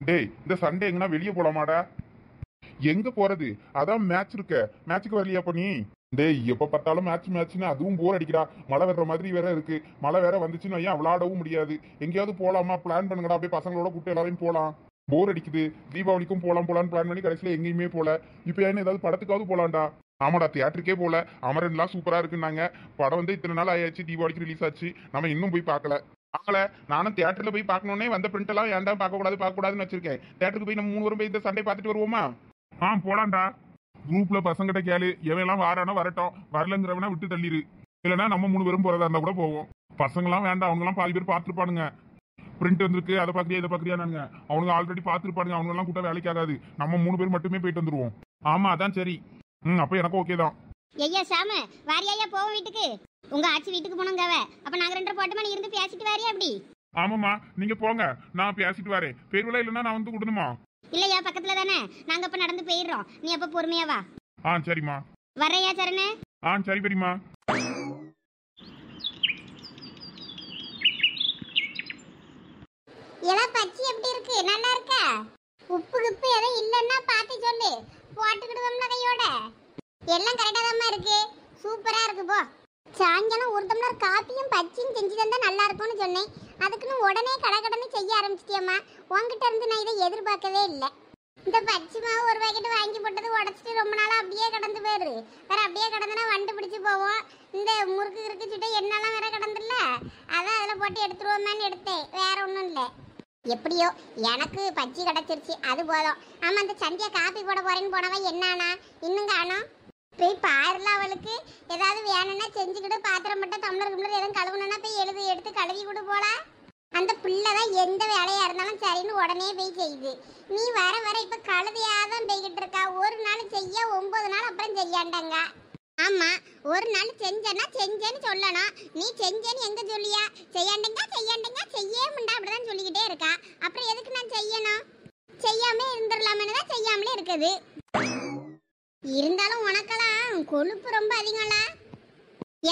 டேய், இந்த சண்டே எங்கன்னா வெளியே போலாமாடா? எங்க போறது? அதான் மேட்ச் இருக்க. மேட்சுக்கு வரலையா நீ? டேய், எப்ப பார்த்தாலும் மேட்ச் மேட்ச்னு அதுவும் போர் அடிக்கிறா. மழை வர்ற மாதிரி வேற இருக்கு. மழை வேற வந்துச்சுன்னு ஏன் விளையாடவும் முடியாது. எங்கேயாவது போலாமா? பிளான் பண்ணுங்கடா, அப்படியே பசங்களோட கூப்பிட்டு எல்லாரையும் போலாம். போர் அடிக்குது. தீபாவளிக்கும் போலான்னு பிளான் பண்ணி கடைசியில எங்கேயுமே போல. இப்ப ஏன்னு ஏதாவது படத்துக்காவது போலாம்டா. ஆமாடா, தியேட்டருக்கே போல. அமரன்லாம் சூப்பரா இருக்குன்னாங்க. படம் வந்து இத்தனை நாள் ஆயாச்சு, தீபாவளிக்கு ரிலீஸ் ஆச்சு. நம்ம இன்னும் போய் பார்க்கல. பார்க்கல. நானும் தியேட்டர்ல போய் பார்க்கணுன்னே வந்த பிரிண்ட் எல்லாம் ஏன்டா பார்க்க கூடாதுன்னு வச்சிருக்கேன். தியேட்டருக்கு போய் நம்ம 3 பேரும் போய் இந்த சண்டே பார்த்துட்டு வருவோமா? போலாம்டா. குரூப்ல பசங்கிட்ட கேளு, எவெல்லாம் வாரானோ வரட்டும், வரலங்கிறவனா விட்டு தள்ளிரு. இல்லைன்னா நம்ம 3 பேரும் போறதா இருந்தா கூட போவோம். பசங்களாம் வேண்டாம், அவங்கலாம் பாதி பேர் பார்த்துருப்பானுங்க. பிரிண்ட் வந்திருக்கு, அதை பாக்குறியா இதை பாக்குறியா நாங்க. அவனுங்க ஆல்ரெடி பார்த்துருப்பானுங்க, அவங்க எல்லாம் கூட்ட வேலைக்கு ஆகாது. நம்ம 3 பேர் மட்டுமே போயிட்டு வந்துருவோம். ஆமா, அதான் சரி. அப்ப எனக்கு ஓகே தான். ஐயா சாம, வாரியா போவோம் வீட்டுக்கு. உங்க ஆச்சி வீட்டுக்கு போனோங்க. அப்ப நாங்க 2 போட்டமா நீ இருந்து பேசிட்டு வாரியா அப்படி? ஆமாமா, நீங்க போங்க, நான் பேசிட்டு வரேன். பெருவிழா இல்லைன்னா நான் வந்து விடணுமா? இல்லையா, பக்கத்துல தானே, நாங்க அப்ப நடந்து போயிடுறோம். நீ அப்ப பொறுமையா வா. சரிம்மா. வரையா சரணே? சரி பெரியம்மா. எல்லாம் பச்சி எப்படி இருக்கு? நல்லா இருக்கா? உப்பு கிப்பு எதுவும் இல்லைன்னா பார்த்து சொல்லு, போட்டுக்கிடுவோம்ல கையோட. எல்லாம் கரெக்டா தான் இருக்கு, சூப்பரா இருக்கு. போ, சாயங்காலம் ஒரு டம்ளர் காப்பியும் பச்சியும் செஞ்சு தந்தா நல்லா இருக்கும்னு சொன்னேன். அதுக்குன்னு உடனே கடை செய்ய ஆரம்பிச்சிட்டியம்மா. உங்ககிட்ட இருந்து நான் இதை எதிர்பார்க்கவே இல்லை. இந்த பச்சி மாவு ஒரு பாக்கெட் வாங்கி போட்டது உடச்சிட்டு ரொம்ப நாளா அப்படியே கடந்து போயிரு. வேற அப்படியே கடந்துனா வண்டு பிடிச்சு போவோம். இந்த முறுக்கு இருக்கு சுட்ட எண்ணெல்லாம் வேற கடந்துல, அதான் அதில் போட்டு எடுத்துருவோமேன்னு எடுத்தேன், வேற ஒன்றும் இல்லை. எப்படியோ எனக்கு பச்சி கிடச்சிருச்சு, அது போதும். ஆமா, அந்த சந்தியா காப்பி போட போறேன்னு போனவ என்னானா? இன்னும் காணோம். போய் பாருல, அவளுக்கு ஏதாவது வேணும்னா செஞ்சுக்கிட்டு, பாத்திரம் மட்டும் டம்ளர் எதுவும் கழுவுனா போய் எடுத்து கழுவி கொடு போல. அந்த பிள்ளைதான் எந்த வேலையா இருந்தாலும் சரின்னு உடனே போய் செய்யுது. நீ வர இப்ப கழுதையாதான் போய்கிட்டு இருக்கா. ஒரு நாள் செய்ய 9 நாள் அப்புறம் செய்யாண்டாங்க. ஆமா, ஒரு நாள் செஞ்சேன்னா செஞ்சேன்னு சொல்லணும். நீ செஞ்சேன்னு எங்க சொல்லியா? செய்யாண்டங்க செய்யே முண்டா அப்படிதான் சொல்லிக்கிட்டே இருக்கா. அப்புறம் எதுக்கு நான் செய்யணும்? செய்யாம இருந்துடலாமேனு தான் செய்யாமலே இருக்குது. இருந்தாலும் உனக்கெல்லாம் கொழுப்பு ரொம்ப அதிகம்ல.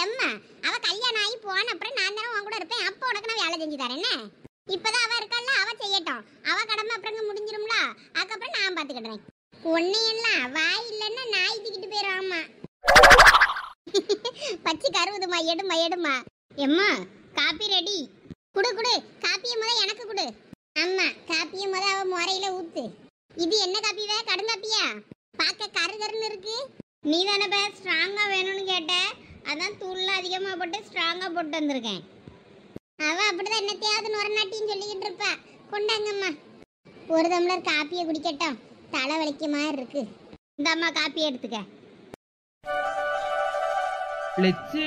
எம்மா, அவ கல்யாணம் ஆகி போன அப்புறம் நான் தானே உன் கூட இருப்பேன். அப்போ உனக்கு நான் வேலை செஞ்சு தரேன்னு. இப்பதான் அவ இருக்கால, அவ செய்யட்டும். அவ கடமை அப்புறம் முடிஞ்சிரும்ல. அதுக்கப்புறம் நான் பாத்துக்கிடுறேன். ஒன்னையெல்லாம் வாய் இல்லைன்னா நாய் தூக்கிட்டு போயிடும். ஆமா, பச்சி கருவுதுமா, எடுமா. எம்மா, காப்பி ரெடி. குடு காப்பிய முத எனக்கு குடு. ஆமா, காப்பிய முத அவ முறையில ஊத்து. இது என்ன காப்பிவே? கடுங்காப்பியா? பார்க்க கருகருன்னு இருக்கு. நீ தானே ஸ்ட்ராங்கா வேணும்னு கேட்ட, அதான் தூள்லாம் அதிகமாக போட்டு ஸ்ட்ராங்காக போட்டு வந்திருக்கேன். அவள் அப்படிதான் என்னத்தையாவது நொரநாட்டின்னு சொல்லிக்கிட்டு இருப்பா. கொண்டாங்கம்மா, ஒரு டம்ளர் காப்பியை குடிக்கட்டும், தலை வலிக்க மாதிரி இருக்கு. இந்த அம்மா காப்பி எடுத்துக்க. லெச்சு,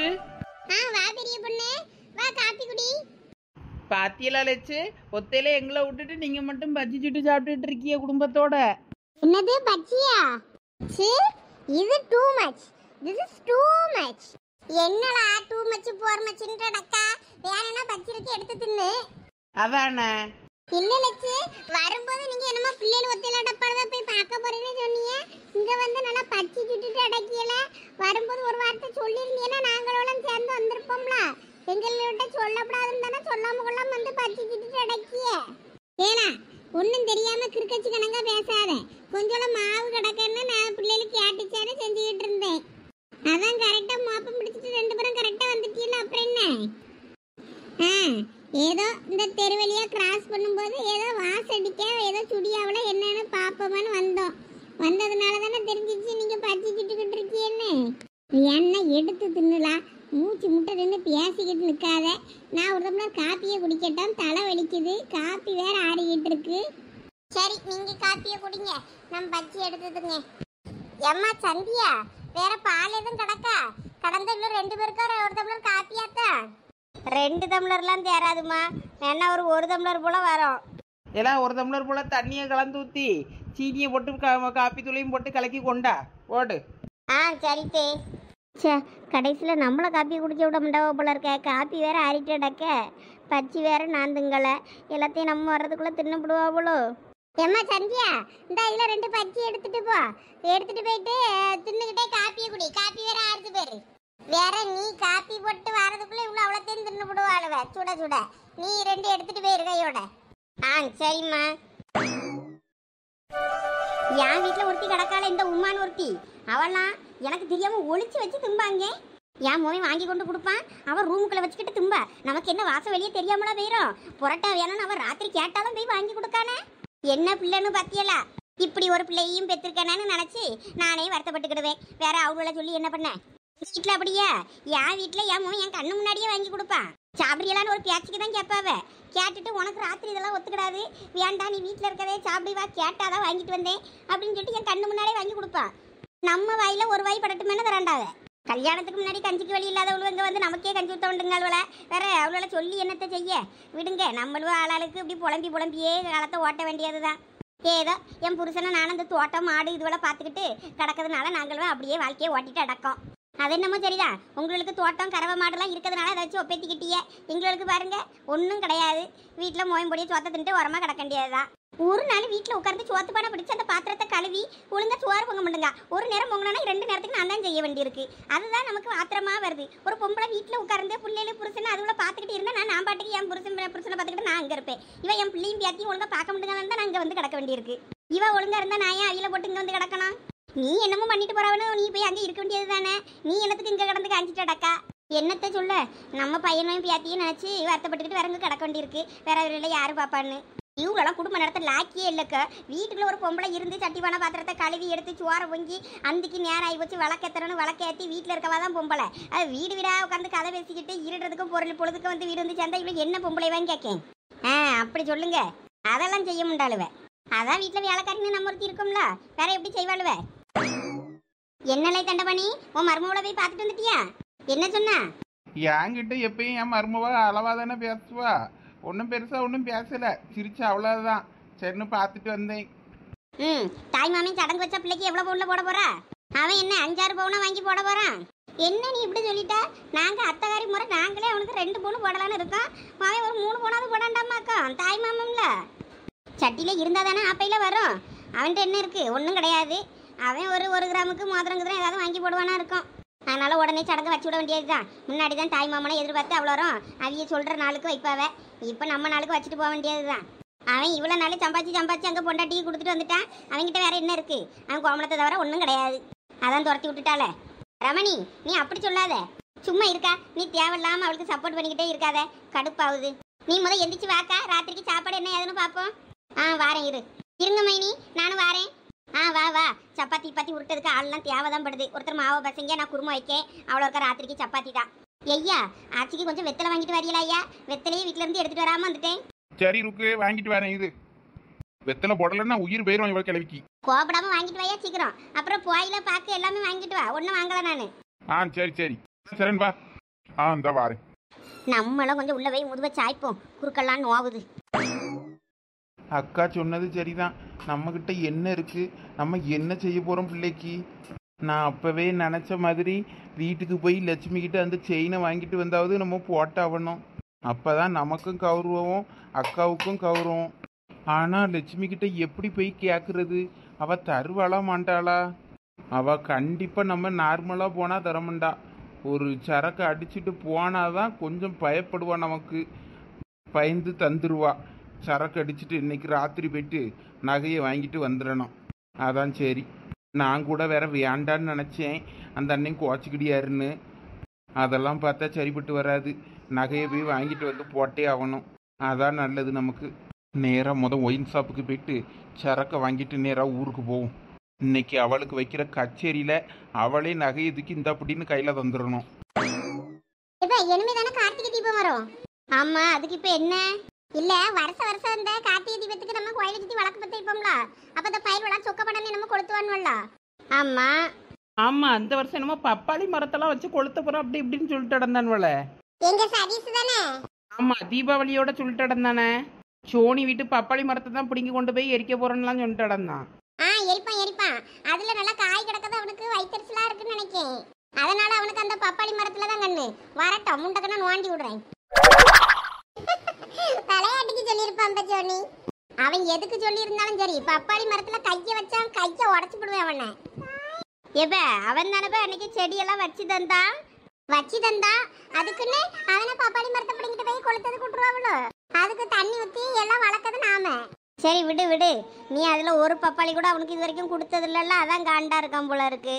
வா பெரிய பொண்ணு, வா காப்பி குடி. பாத்தியலா லெச்சு, ஒத்தையில எங்களை விட்டுட்டு நீங்க மட்டும் பஜ்ஜி சுட்டு சாப்பிட்டுட்டு இருக்கீங்க குடும்பத்தோட. என்னது பஜ்ஜியா? இது too much. This is too much. என்னடா டூ மச் போர் மச்ன்றடக்கா? வேணும்னா பச்சி இருக்கு, எடுத்து தின்னு. அதானே. இல்ல லட்சு, வரும்போது நீங்க என்னமோ பிள்ளைகள் ஒத்தையில டப்பால போய் பார்க்க போறேன்னு சொன்னீங்க. இங்க வந்து நல்லா பச்சி சுட்டுட்டு அடக்கியல. வரும்போது ஒரு வார்த்தை சொல்லிருந்தீங்கன்னா நாங்களோட சேர்ந்து வந்திருப்போம்ல. எங்கள்கிட்ட சொல்லப்படாதுன்னு தானே சொல்லாம கொள்ளாம வந்து பச்சி சுட்டுட்டு அடக்கிய. ஏனா ஒன்னும் தெரியாம கிறுக்கச்சி கணங்கா பேசாத. கொஞ்சம் மாவு கிடக்குன்னு நான் பிள்ளைகளுக்கு கேட்டுச்சானே செஞ்சுக்கிட்டு இருந்தேன். அதான் கரெக்டா மாப்பம் பிடிச்சிட்டு 2 பேரும் கரெக்டா வந்துட்டீங்களா? அப்புறம் என்ன? ஏதோ இந்த தெருவழியா கிராஸ் பண்ணும்போது ஏதோ வாசடிக்க ஏதோ சுடியாவில் என்னன்னு பார்ப்போமான்னு வந்தோம். வந்ததுனால தானே தெரிஞ்சிச்சு நீங்க பச்சி சுட்டுக்கிட்டு இருக்கீன்னு. என்ன எடுத்து தின்னுலாம், மூச்சு முட்டை நின்று பேசிக்கிட்டு நிற்காத. நான் ஒரு டம்ளர் காப்பியை குடிக்கட்டும், தலை வலிக்குது, காப்பி வேற ஆடிக்கிட்டு இருக்கு. சரி, நீங்க காப்பியை குடிங்க, நம்ம பச்சி எடுத்துதுங்க. எம்மா சந்தியா, வேற பால் எதுவும் கிடக்கா? கடந்த 2 பேருக்கு ஒரு டம்ளர் காப்பியாத்தான். 2 டம்ளர்லாம் தேராதுமா, வேணா ஒரு டம்ளர் போல வரும். எல்லாம் ஒரு டம்ளர் போல தண்ணியை கலந்து ஊற்றி சீனியை போட்டு காப்பி தூளையும் போட்டு கலக்கி கொண்டா ஓடு. சரி தே. கடைசியில் நம்மளை காப்பி குடிக்க விட மாட்டாவோ போல இருக்க. காப்பி வேற ஆறிட்டடக்க, பச்சி வேற நான் திங்கலை. எல்லாத்தையும் நம்ம வர்றதுக்குள்ளே தின்னுபிடுவா போலோ. எம்மா சந்தியா, இந்த இதில் 2 பச்சி எடுத்துட்டு போ. எடுத்துட்டு போயிட்டு தின்னுக்கிட்டே காப்பியை குடி. காப்பி வேற ஆறுது பேரு. வேற நீ காப்பி போட்டு வரதுக்குள்ள இவ்வளோ அவ்வளோத்தையும் தின்னு விடுவாளுவ சுட சுட. நீ 2 எடுத்துட்டு போயிரு கையோட. சரிம்மா. என் வீட்டுல ஒருத்தி கிடக்கால இந்த உமான்னு ஒருத்தி அவெல்லாம் எனக்கு தெரியாம ஒளிச்சு வச்சு திம்பாங்க. என் மோவன் வாங்கி கொண்டு கொடுப்பான், அவன் ரூமுக்குள்ள வச்சுக்கிட்டு திம்பா. நமக்கு என்ன வாசம் வெளியே தெரியாமலா போயிரும். புரட்டா வேணும்னு அவன் ராத்திரி கேட்டாலும் போய் வாங்கி கொடுக்கானே. என்ன பிள்ளைன்னு பாத்தியலா? இப்படி ஒரு பிள்ளையும் பெற்றிருக்கேன்னு நினைச்சு நானே வருத்தப்பட்டுக்கிடுவேன். வேற அவங்கள சொல்லி என்ன பண்ண? வீட்டுல அப்படியா? என் வீட்டுல என் மோவன் என் கண்ணு முன்னாடியே வாங்கி கொடுப்பான். சாப்பிடுறீங்களான்னு ஒரு பேச்சுக்கு தான் கேட்பாவ. கேட்டுட்டு உனக்கு ராத்திரி இதெல்லாம் ஒத்துக்கிடாது, வேண்டாம் நீ வீட்டில் இருக்கதே சாப்பிடி வா, கேட்டாதான் வாங்கிட்டு வந்தேன் அப்படின்னு சொல்லிட்டு என் கண்ணு முன்னாடியே வாங்கி கொடுப்பான். நம்ம வாயில ஒரு வாய் படட்டுமேனு தராண்டாவ. கல்யாணத்துக்கு முன்னாடி கஞ்சிக்கு வழி இல்லாதவளு இங்கே வந்து நமக்கே கஞ்சி ஊற்ற வேண்டுங்கள. வேற அவளோட சொல்லி என்னத்தை செய்ய விடுங்க. நம்மளும் ஆளாளுக்கு இப்படி புலம்பியே காலத்தை ஓட்ட வேண்டியதுதான். ஏதோ என் புருஷனை நானும் இந்த தோட்டம் மாடு இதுவெல்லாம் பார்த்துக்கிட்டு கிடக்கிறதுனால நாங்களும் அப்படியே வாழ்க்கையை ஓட்டிட்டு அடக்கம். அது என்னமோ சரிதான். உங்களுக்கு தோட்டம் கறவை மாடெல்லாம் இருக்கிறதுனால அதை வச்சு ஒப்பேத்திக்கிட்டியே. எங்களுக்கு பாருங்க ஒன்றும் கிடையாது. வீட்டில் மோயம்பொடியை சோத்த தின்ட்டு உரமா கிடக்க வேண்டியதுதான். ஒரு நாள் வீட்டில் உட்காந்து சோத்து பானை பிடிச்சி அந்த பாத்திரத்தை கழுவி ஒழுங்கா சோறு பொங்க மாட்டேங்க. ஒரு நேரம் பொங்கினா 2 நேரத்துக்கு நான் தான் செய்ய வேண்டியிருக்கு. அதுதான் நமக்கு ஆத்திரமா வருது. ஒரு பொம்பளை வீட்டில் உட்கார்ந்து பிள்ளைகள் புருஷனை அதுல பார்த்துக்கிட்டு இருந்தா நான் பாட்டுக்கு என் புருஷனை பார்த்துக்கிட்டு நான் அங்கே இருப்பேன். இவன் என் பிள்ளையும் பேத்தியும் ஒழுங்கா பார்க்க முடியுங்கன்னு தான் நான் இங்கே வந்து கிடக்க வேண்டியிருக்கு. இவ ஒழுங்கா இருந்தா நான் ஏன் அவியில போட்டு இங்கே வந்து கிடக்கணும்? நீ என்னமோ பண்ணிட்டு போறவனு நீ போய் அங்கே இருக்க வேண்டியது தானே. நீ என்னத்துக்கு இங்கே கிடந்து காஞ்சிட்டடக்கா? என்னத்தை சொல்ல? நம்ம பையனையும் பேத்தியும் நினைச்சு வருத்தப்பட்டுக்கிட்டு வேற இங்கே கிடக்க வேண்டியிருக்கு. வேற இல்லை யாரு பாப்பான்னு. இவங்களெல்லாம் குடும்ப நடத்த லாக்கியே இல்லைக்க. வீட்டுக்குள்ள ஒரு பொம்பளை இருந்து சட்டிப்பான பாத்திரத்தை கழுவி எடுத்து சோறை பொங்கி அந்திக்கு நேரம் ஆகி வச்சு விளக்கேற்றணும். விளக்கேற்றி வீட்டில் இருக்கவா தான் பொம்பளை. அது வீடு வீடாக உட்காந்து கதை பேசிக்கிட்டு இருடுறதுக்கும் பொழுதுக்கும் வந்து வீடு வந்து சேர்ந்தா இவளுக்கு என்ன பொம்பளைவான்னு கேட்கேன். அப்படி சொல்லுங்க. அதெல்லாம் செய்ய முடியாளுவ. அதான் வீட்டில் வேலைக்காரின்னு நம்ம ஒருத்தி இருக்கும்ல, வேற எப்படி செய்வாளுவ? என்னலை தண்டை பண்ணி உன் மருமகளை போய் பார்த்துட்டு வந்துட்டியா? என்ன சொன்னா? என்கிட்ட எப்பயும் என் மருமவா அளவா தானே பேசுவா. ஒன்றும் பெருசா ஒன்றும் பேசல, சிரிச்சு அவ்வளோதான். சரின்னு பார்த்துட்டு வந்தேன். தாய் மாமன் சடங்கு வச்ச பிள்ளைக்கு எவ்வளோ பவுன்ல போட போறா? அவன் என்ன 5-6 பவுனா வாங்கி போட போறான்? என்ன நீ இப்படி சொல்லிட்டா? நாங்க அத்தகாரி முறை நாங்களே அவனுக்கு 2 பவுன் போடலான்னு இருக்கோம். அவன் ஒரு 3 பவுனாவது போடாண்டாமாக்கா. தாய் மாமன்ல சட்டியில இருந்தா தானே ஆப்பையில வரும். அவன்கிட்ட என்ன இருக்கு? ஒன்றும் கிடையாது. அவன் ஒரு கிராமுக்கு மோதிரங்குதான் ஏதாவது வாங்கி போடுவானா இருக்கும். அதனால உடனே சடங்கு வச்சு விட வேண்டியதுதான். முன்னாடி தான் தாய் மாமனை எதிர்பார்த்து அவ்வளோரும் அவிய சொல்ற நாளுக்கு வைப்பாவ. இப்போ நம்ம நாளுக்கு வச்சுட்டு போக வேண்டியதுதான். அவன் இவ்வளோ நாள் சம்பாதிச்சு அங்கே பொண்டாட்டிக்கு கொடுத்துட்டு வந்துட்டான். அவன்கிட்ட வேற என்ன இருக்கு? அவன் கோமலத்தை தவிர ஒன்றும் கிடையாது. அதான் துரத்தி விட்டுட்டாளே. ரமணி, நீ அப்படி சொல்லாத. சும்மா இருக்கா? நீ தேவையில்லாம அவளுக்கு சப்போர்ட் பண்ணிக்கிட்டே இருக்காத. கடுப்பாகுது. நீ எந்திரிச்சு வாக்கா. ராத்திரிக்கு சாப்பாடு என்ன ஏதுன்னு பார்ப்போம். வாரேன் இருங்க மைனி, நானும் வாரேன். வா வா. சப்பாத்தி உருட்டதுக்கு ஆள்லாம் தேவைதான் படுது. ஒருத்தர் மாவை பசங்க, நான் குருமா வைக்கேன். அவ்வளோ இருக்க ராத்திரிக்கு சப்பாத்தி தான். ஐயா, ஆச்சிக்கு கொஞ்சம் வெத்தலை வாங்கிட்டு வரீங்களா? ஐயா, வெத்தலையே வீட்டுல இருந்து எடுத்துட்டு வராம வந்துட்டேன். சரி ருக்கு, வாங்கிட்டு வரேன். வெத்தலை போடலன்னா உயிர் போயிடும் இவள் கிளவிக்கு. கோபடாம வாங்கிட்டு வாயா சீக்கிரம். அப்புறம் போயில பாக்கு எல்லாமே வாங்கிட்டு வா. ஒன்னும் வாங்கல நானு. சரி சரண் வா. இந்த வாரேன். நம்மளும் கொஞ்சம் உள்ள போய் முதுவ சாய்ப்போம். குறுக்கெல்லாம் நோவுது. அக்கா சொன்னது சரிதான். நம்மக்கிட்ட என்ன இருக்கு? நம்ம என்ன செய்ய போகிறோம் பிள்ளைக்கு? நான் அப்போவே நினச்ச மாதிரி வீட்டுக்கு போய் லட்சுமி கிட்ட அந்த செயினை வாங்கிட்டு வந்தாவது நம்ம போட்டாகணும். அப்போ தான் நமக்கும் கௌரவம், அக்காவுக்கும் கௌரவம். ஆனால் லட்சுமி கிட்ட எப்படி போய் கேட்குறது? அவள் தருவாளா மாட்டாளா? அவள் கண்டிப்பாக நம்ம நார்மலாக போனால் தரமாண்டா. ஒரு சரக்கு அடிச்சுட்டு போனாதான் கொஞ்சம் பயப்படுவா. நமக்கு பயந்து தந்துடுவா. சரக்கு அடிச்சுட்டு இன்னைக்கு ராத்திரி போயிட்டு நகையை வாங்கிட்டு வந்துடணும். அதான் சரி. நான் கூட வேற வேண்டான்னு நினச்சேன். அந்த அன்னையும் கோச்சிக்கிடியாருன்னு. அதெல்லாம் பார்த்தா சரிப்பட்டு வராது. நகையை போய் வாங்கிட்டு வந்து போட்டே ஆகணும். அதான் நல்லது நமக்கு. நேராக ஒயின் ஷாப்புக்கு போயிட்டு சரக்கை வாங்கிட்டு நேராக ஊருக்கு போவோம். இன்னைக்கு அவளுக்கு வைக்கிற கச்சேரியில் அவளே நகையை தூக்கி இந்த அப்படின்னு கையில் தந்துடணும். கார்த்திகை தீபம் வரும். ஆமா, அதுக்கு இப்ப என்ன இல்ல? வருஷம் இந்த கார்த்திகை தீபத்துக்கு நம்ம கோயிலை சுத்தி வழக்கு பத்தி இருப்போம்ல. அப்ப இந்த பயிர் விழா சொக்கப்படனே நம்ம கொளுத்துவான்ல. ஆமா ஆமா, அந்த வருஷம் என்னமோ பப்பாளி மரத்தெல்லாம் வச்சு கொளுத்த போறோம் அப்படி இப்படின்னு சொல்லிட்டு இடந்தான்வல. எங்க சதீஷ் தானே? ஆமா, தீபாவளியோட சொல்லிட்டு இடந்தானே. சோனி வீட்டு பப்பாளி மரத்தை தான் பிடிங்கி கொண்டு போய் எரிக்க போறோம்லாம் சொல்லிட்டு இடந்தான். எரிப்பான். அதுல நல்லா காய் கிடக்கது. அவனுக்கு வயிற்றுச்சலா இருக்குன்னு நினைக்கேன். அதனால அவனுக்கு அந்த பப்பாளி மரத்துல தான் கண்ணு. வரட்டும், முண்டக்கண்ணா நோண்டி விடுறேன். தலையாட்டிக்கு சொல்லியிருப்பான் சோனி. அவன் எதுக்கு சொல்லி இருந்தாலும் சரி, பப்பாளி மரத்துல கைய வச்சான், கைய உடச்சு விடுவேன் அவனை. எப்ப அவன் தானப்ப அன்னைக்கு செடியெல்லாம் வச்சு தந்தா. அதுக்குன்னு அவனை பப்பாளி மரத்தை பிடிங்கிட்டு போய் கொளுத்தது கூட்டுருவாங்களோ? அதுக்கு தண்ணி ஊத்தி எல்லாம் வளர்க்கறது நாம. சரி விடு விடு, நீ அதில் ஒரு பப்பாளி கூட அவனுக்கு இது வரைக்கும் கொடுத்தது இல்லைல்ல, அதான் காண்டா இருக்கான் போல இருக்கு.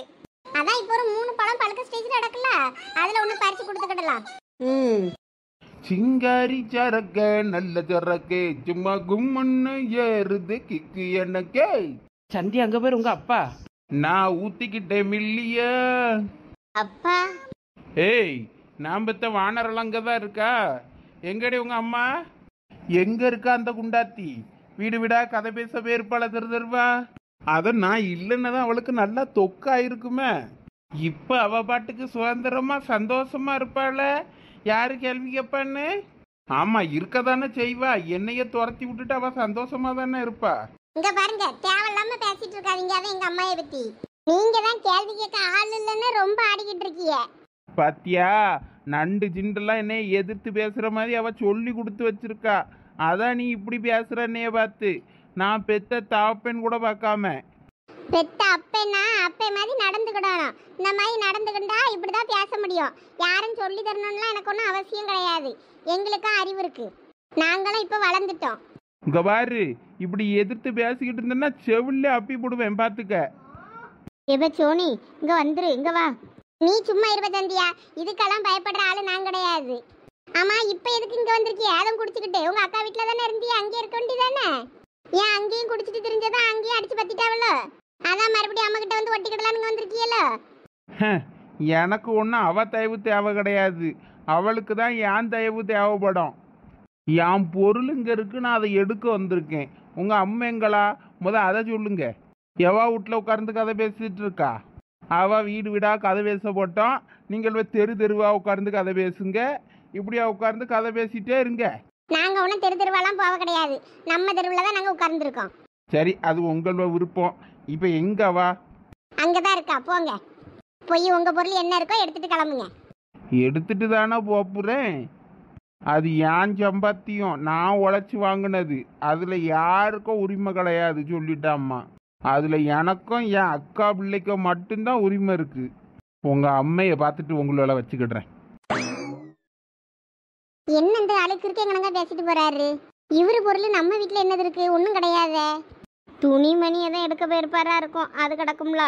அதான் இப்போ ஒரு 3 பழம் பழுக்க ஸ்டேஜில் நடக்கல, அதில் ஒன்று பறித்து கொடுத்துக்கிடலாம். சிங்காரி சரக்க நல்ல சரக்கு சும்மா கும்மன்னு ஏறுது கிக்கு எனக்கு. சந்தி அங்க பேர் உங்க அப்பா. நான் ஊத்திக்கிட்டேன் மில்லிய. அப்பா ஏய், நான் பெத்த வானரெல்லாம் அங்கதான் இருக்கா? எங்கடி உங்க அம்மா? எங்க இருக்கா அந்த குண்டாத்தி? வீடு வீடா கதை பேச பேர்ப்பாள தருவா. அத நான் இல்லைன்னு தான் அவளுக்கு நல்லா தொக்கா இருக்குமே. இப்ப அவ பாட்டுக்கு சுதந்திரமா சந்தோஷமா இருப்பாள. யாரு கேள்வி கேட்பான்னு? ஆமா, இருக்கதானே செய்வா. என்னைய துரத்தி விட்டுட்டு அவ சந்தோஷமா தானே இருப்பா. இங்க பாருங்க, தேவையில்லாம பேசிட்டு இருக்காதீங்க. அதான் எங்க அம்மாயை பத்தி நீங்க தான் கேள்வி கேட்க ஆள் இல்லைன்னு ரொம்ப ஆடிக்கிட்டு இருக்கீங்க. பாத்தியா, நண்டு ஜிண்டெல்லாம் என்னைய எதிர்த்து பேசுற மாதிரி அவ சொல்லி கொடுத்து வச்சிருக்கா. அதான் நீ இப்படி பேசுற என்னைய பார்த்து. நான் பெத்த தாப்பேன்னு கூட பார்க்காம. பெத்த அப்பேன்னா அப்பே மாதிரி நடந்துக்கிடணும். இந்த மாதிரி நடந்துக்கிட்டா இப்படிதான் பேச முடியும். யாரும் சொல்லி தரணும்லாம் எனக்கு ஒன்றும் அவசியம் கிடையாது. எங்களுக்கும் அறிவு இருக்கு. நாங்களும் இப்போ வளர்ந்துட்டோம். இங்க பாரு, இப்படி எதிர்த்து பேசிக்கிட்டு இருந்தேன்னா செவில்ல அப்பி போடுவேன் பார்த்துக்க. எப்ப சோனி இங்க வந்துரு, இங்க வா. நீ சும்மா இருப்ப தந்தியா, இதுக்கெல்லாம் பயப்படுற ஆளு நான் கிடையாது. ஆமா, இப்ப எதுக்கு இங்க வந்திருக்கிய? அதுவும் குடிச்சுக்கிட்டு உங்க அக்கா வீட்டுல தானே இருந்தியா, அங்கே இருக்க வேண்டியதானே? ஏன் அங்கேயும் குடிச்சிட்டு தெரிஞ்சதா அங்கேயும் அடிச்சு பத்திட்டாவளோ? அதான் மறுபடியும் அம்மா கிட்ட வந்து ஒட்டிக்கிடலான்னு வந்திருக்கியலோ? எனக்கு ஒன்றும் அவ தயவு தேவை கிடையாது. அவளுக்கு தான் என் தயவு தேவைப்படும். என் பொருள் இங்க இருக்கு, நான் அதை எடுக்க வந்திருக்கேன். உங்க அம்மா எங்களா? அதை சொல்லுங்க. எவா வீட்டில் உட்கார்ந்து கதை பேசிட்டு இருக்கா? அவ வீடு வீடா கதை பேச போட்டோம். நீங்கள் தெரு தெருவா உட்கார்ந்து கதை பேசுங்க. இப்படியா உட்கார்ந்து கதை பேசிட்டே இருங்க. நாங்க ஒன்றும் தெரு தெருவெல்லாம் போக கிடையாது. நம்ம தெருவில் தான் நாங்க உட்கார்ந்துருக்கோம். சரி, அது உங்களோட விருப்பம். இப்போ எங்க வா? அங்கதான் இருக்கா, போங்க. போய் உங்க பொருள் என்ன இருக்கோ எடுத்துட்டு கிளம்புங்க. எடுத்துட்டு தானே போப்புறேன். அது ஏன் சம்பாத்தியம், நான் உழைச்சி வாங்கினது. அதில் யாருக்கும் உரிமை கிடையாது சொல்லிட்டாம்மா. அதில் எனக்கும் என் அக்கா பிள்ளைக்கும் மட்டும்தான் உரிமை இருக்கு. உங்கள் அம்மையை பார்த்துட்டு உங்களோட வச்சுக்கிடுறேன். என்ன இந்த அழுக்கு இருக்கு எங்கனங்க பேசிட்டு போறாரு? இவரு பொருள் நம்ம வீட்டில் என்னது இருக்கு? ஒன்றும் கிடையாதே. துணிமணி எதுவும் எடுக்க போயிருப்பாரா இருக்கும், அது கிடக்கும்ல.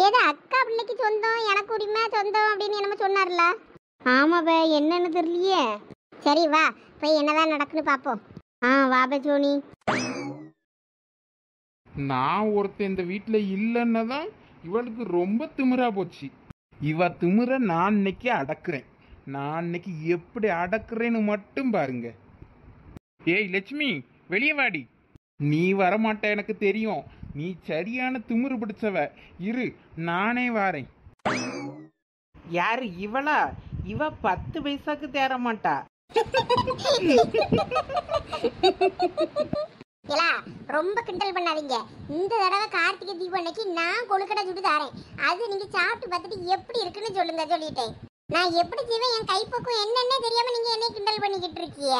ஏதோ அக்கா பிள்ளைக்கு சொந்தம், எனக்கு உரிமை சொந்தம் அப்படின்னு என்னமோ சொன்னார்ல. ஆமாப்ப, என்னன்னு தெரியலையே. சரி வா, போய் என்னதான் நடக்குன்னு பார்ப்போம். வா சோனி. நான் ஒருத்தன் இந்த வீட்டில் இல்லைன்னு தான் இவளுக்கு ரொம்ப திமிரா போச்சு. இவ திமிர நான் இன்னைக்கு அடக்குறேன். நான் இன்னைக்கு எப்படி அடக்குறேன்னு மட்டும் பாருங்க. ஏய் லட்சுமி, வெளியே வாடி. நீ வரமாட்ட எனக்கு தெரியும். நீ சரியான திமிரு பிடிச்சவ. இரு, நானே வாரேன். யாரு இவளா? இவ 10 பைசாக்கு தேர மாட்டா. ரொம்ப கிண்டல் பண்ணாதீங்க. இந்த தடவை கார்த்திகை தீபம் அன்னைக்கு நான் கொழுக்கடை சுட்டு தரேன். அது நீங்க சாப்பிட்டு பார்த்துட்டு எப்படி இருக்குன்னு சொல்லுங்க. சொல்லிட்டேன். நான் எப்படி செய்வேன், என் கைப்பக்கம் என்னன்னே தெரியாம நீங்க என்னை கிண்டல் பண்ணிக்கிட்டு இருக்கீங்க.